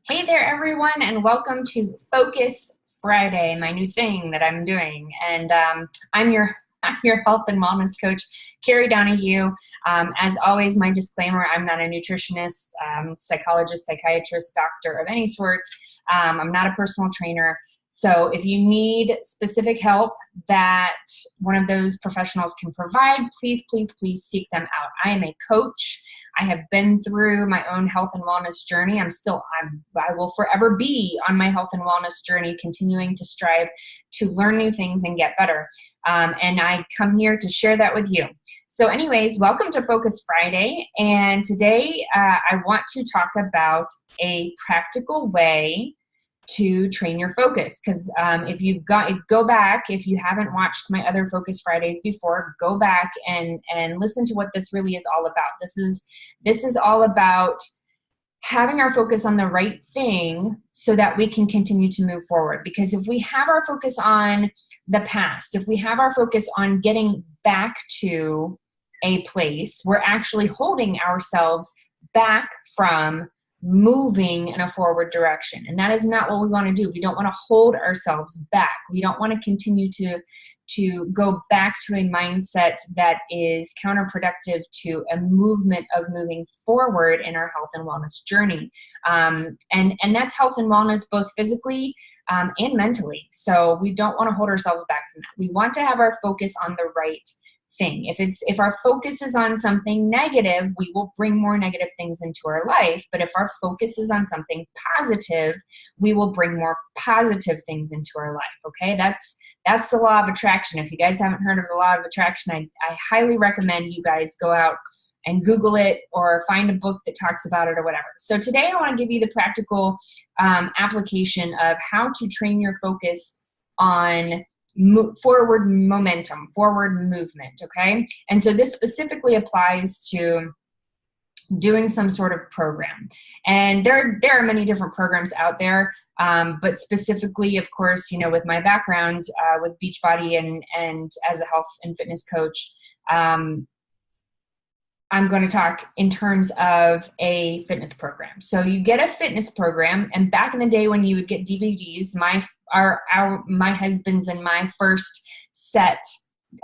Hey there, everyone, and welcome to Focus Friday, my new thing that I'm doing. And I'm your I'm your health and wellness coach, Carrie Donahue. As always, my disclaimer: I'm not a nutritionist, psychologist, psychiatrist, doctor of any sort. I'm not a personal trainer. So if you need specific help that one of those professionals can provide, please, please, please seek them out. I am a coach. I have been through my own health and wellness journey. I will forever be on my health and wellness journey, continuing to strive to learn new things and get better. And I come here to share that with you. So anyways, welcome to Focus Friday. And today I want to talk about a practical way to train your focus. Because if you haven't watched my other Focus Fridays before, go back and listen to what this really is all about. This is all about having our focus on the right thing so that we can continue to move forward. Because if we have our focus on the past, if we have our focus on getting back to a place, we're actually holding ourselves back from moving in a forward direction. And that is not what we want to do. We don't want to hold ourselves back. We don't want to continue to go back to a mindset that is counterproductive to a movement of moving forward in our health and wellness journey. And that's health and wellness, both physically and mentally. So we don't want to hold ourselves back from that. We want to have our focus on the right thing. If our focus is on something negative, we will bring more negative things into our life. But if our focus is on something positive, we will bring more positive things into our life. Okay, that's the law of attraction. If you guys haven't heard of the law of attraction, I highly recommend you guys go out and Google it or find a book that talks about it or whatever. So today I want to give you the practical application of how to train your focus on forward momentum, forward movement, okay? And so this specifically applies to doing some sort of program. And there are many different programs out there, but specifically, of course, with my background with Beachbody and as a health and fitness coach, I'm going to talk in terms of a fitness program. So you get a fitness program, and back in the day when you would get DVDs, my husband's and my first set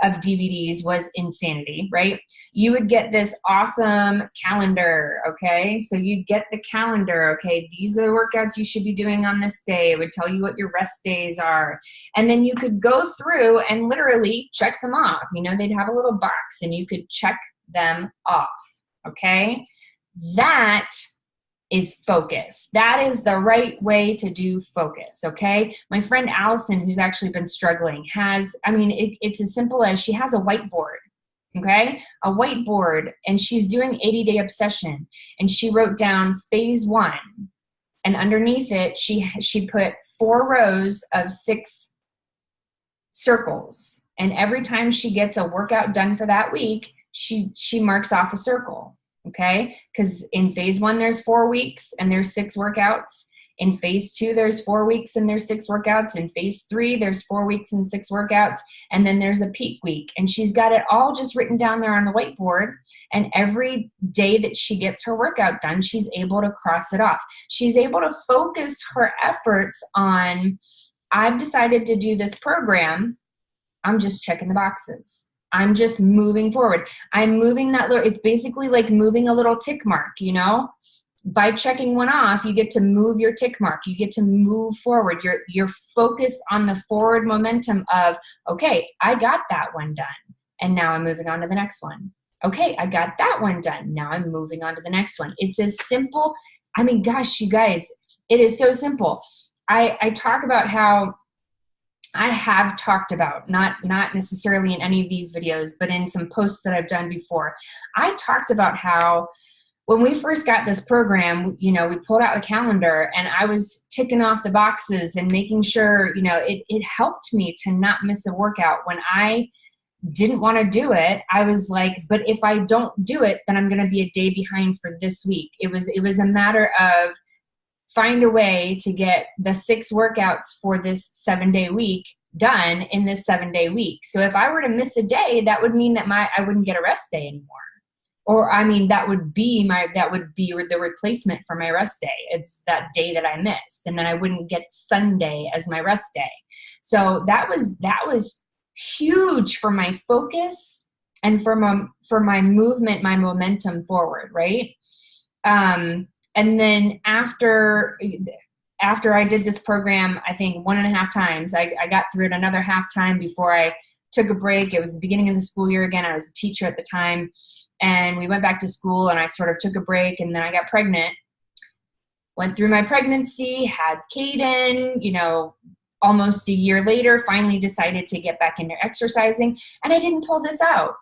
of DVDs was Insanity, right? You would get this awesome calendar, okay? So you'd get the calendar, okay? These are the workouts you should be doing on this day. It would tell you what your rest days are. And then you could go through and literally check them off. They'd have a little box and you could check them off, okay? That is focus. That is the right way to do focus, okay? My friend Allison, who's actually been struggling, it's as simple as she has a whiteboard, okay? A whiteboard, and she's doing 80-day obsession, and she wrote down phase 1, and underneath it, she put 4 rows of 6 circles, and every time she gets a workout done for that week, she marks off a circle, okay? Because in phase 1, there's 4 weeks and there's 6 workouts. In phase 2, there's 4 weeks and there's 6 workouts. In phase 3, there's 4 weeks and 6 workouts. And then there's a peak week. And she's got it all just written down there on the whiteboard. And every day that she gets her workout done, she's able to cross it off. She's able to focus her efforts on, I've decided to do this program. I'm just checking the boxes. I'm just moving forward. I'm moving it's basically like moving a little tick mark, By checking one off, you get to move your tick mark. You get to move forward. You're focused on the forward momentum of, okay, I got that one done. And now I'm moving on to the next one. Okay, I got that one done. Now I'm moving on to the next one. It's as simple. Gosh, you guys, it is so simple. I talk about how I have talked about, not necessarily in any of these videos, but in some posts that I've done before, I talked about how when we first got this program, we pulled out the calendar and I was ticking off the boxes and making sure, it helped me to not miss a workout. When I didn't want to do it, I was like, but if I don't do it, then I'm going to be a day behind for this week. It was a matter of find a way to get the 6 workouts for this 7-day week done in this 7-day week. So if I were to miss a day, that would mean that I wouldn't get a rest day anymore. or I mean, that would be the replacement for my rest day. It's that day that I miss, and then I wouldn't get Sunday as my rest day. So that was huge for my focus and for my movement, my momentum forward, right? And then after I did this program, I think 1.5 times, I got through it another half time before I took a break. It was the beginning of the school year again. I was a teacher at the time, and we went back to school, and I sort of took a break, and then I got pregnant, went through my pregnancy, had Caden, almost a year later, finally decided to get back into exercising, and I didn't pull this out.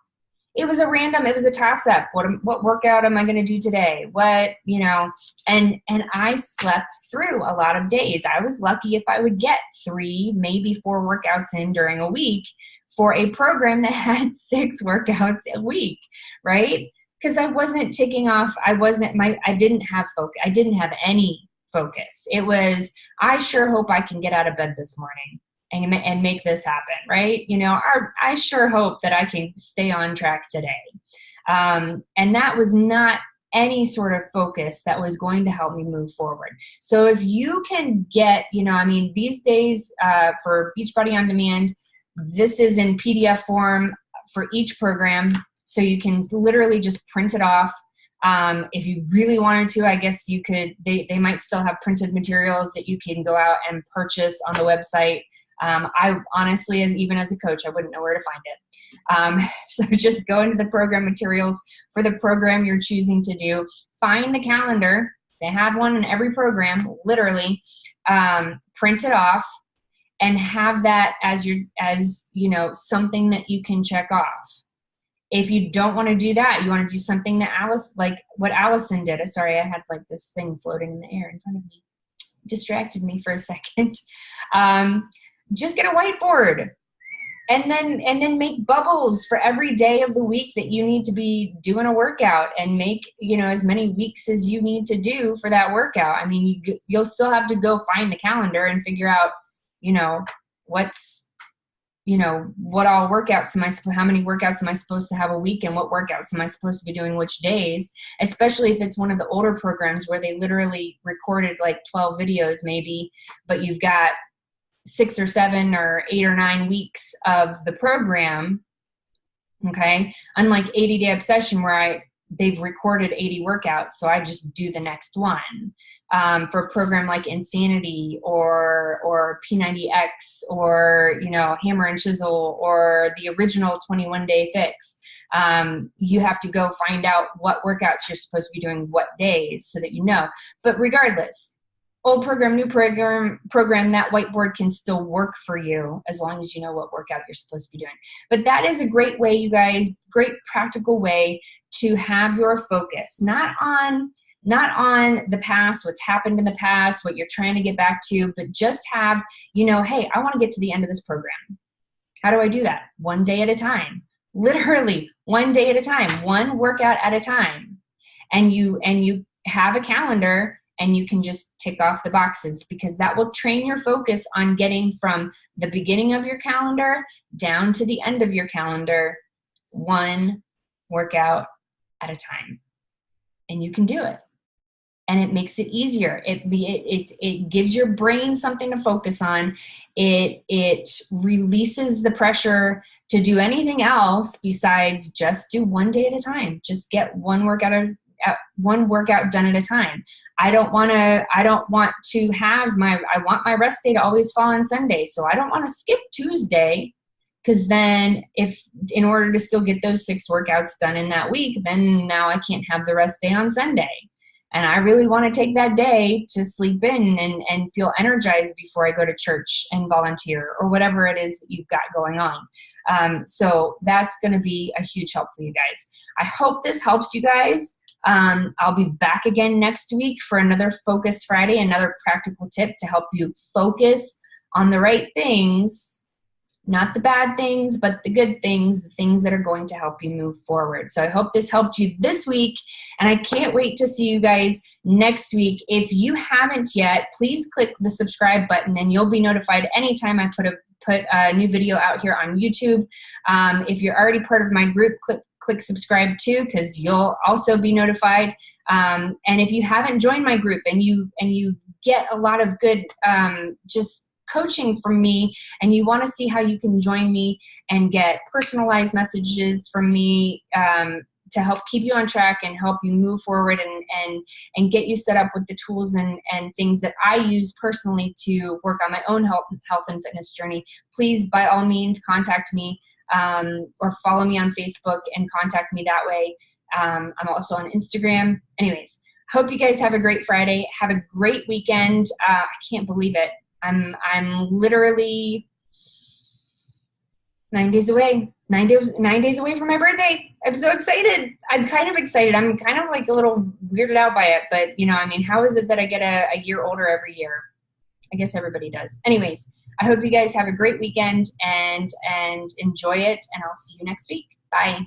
It was a toss-up. What workout am I going to do today? And I slept through a lot of days. I was lucky if I would get 3, maybe 4 workouts in during a week for a program that had 6 workouts a week, right? Because I wasn't ticking off. I didn't have focus. I didn't have any focus. It was, I sure hope I can get out of bed this morning and make this happen, right? I sure hope that I can stay on track today. And that was not any sort of focus that was going to help me move forward. So if you can get, these days for Beachbody On Demand, this is in PDF form for each program. So you can literally just print it off. If you really wanted to, I guess you could, they might still have printed materials that you can go out and purchase on the website. I honestly, even as a coach, I wouldn't know where to find it. So just go into the program materials for the program you're choosing to do. Find the calendar. They have one in every program, literally. Print it off and have that as something that you can check off. If you don't want to do that, you want to do something that what Allison did. Sorry, I had this thing floating in the air in front of me. Distracted me for a second. Just get a whiteboard and then make bubbles for every day of the week that you need to be doing a workout, and make, as many weeks as you need to do for that workout. I mean, you'll still have to go find the calendar and figure out, what all workouts how many workouts am I supposed to have a week, and what workouts am I supposed to be doing which days, especially if it's one of the older programs where they literally recorded 12 videos maybe, but you've got 6 or 7 or 8 or 9 weeks of the program. Okay. Unlike 80-day obsession where they've recorded 80 workouts, so I just do the next one. For a program like Insanity or P90X or, Hammer and Chisel or the original 21-day fix, you have to go find out what workouts you're supposed to be doing what days so that you know. But regardless, old program, new program, that whiteboard can still work for you as long as you know what workout you're supposed to be doing. But that is a great way, you guys, great practical way to have your focus, not on the past, what's happened in the past, what you're trying to get back to, but just have, hey, I want to get to the end of this program. How do I do that? One day at a time, literally one day at a time, one workout at a time. And you have a calendar, and you can just tick off the boxes, because that will train your focus on getting from the beginning of your calendar down to the end of your calendar, one workout at a time. And you can do it. And it makes it easier. It gives your brain something to focus on. It releases the pressure to do anything else besides just do one day at a time. Just get one workout done at a time. I want my rest day to always fall on Sunday. So I don't want to skip Tuesday, because then in order to still get those 6 workouts done in that week, then now I can't have the rest day on Sunday. And I really want to take that day to sleep in and feel energized before I go to church and volunteer or whatever it is that you've got going on. So that's going to be a huge help for you guys. I hope this helps you guys. I'll be back again next week for another Focus Friday, another practical tip to help you focus on the right things, not the bad things, but the good things, the things that are going to help you move forward. So I hope this helped you this week, and I can't wait to see you guys next week. If you haven't yet, please click the subscribe button, and you'll be notified anytime I put a new video out here on YouTube. If you're already part of my group, click subscribe too, because you'll also be notified. And if you haven't joined my group and you get a lot of good just coaching from me, and you want to see how you can join me and get personalized messages from me to help keep you on track and help you move forward and get you set up with the tools and things that I use personally to work on my own health and fitness journey, please, by all means, contact me or follow me on Facebook and contact me that way. I'm also on Instagram. Anyways, hope you guys have a great Friday. Have a great weekend. I can't believe it. I'm literally 9 days away. 9 days away from my birthday. I'm so excited. I'm kind of excited. I'm kind of like a little weirded out by it, but how is it that I get a year older every year? I guess everybody does. Anyways, I hope you guys have a great weekend and enjoy it, and I'll see you next week. Bye.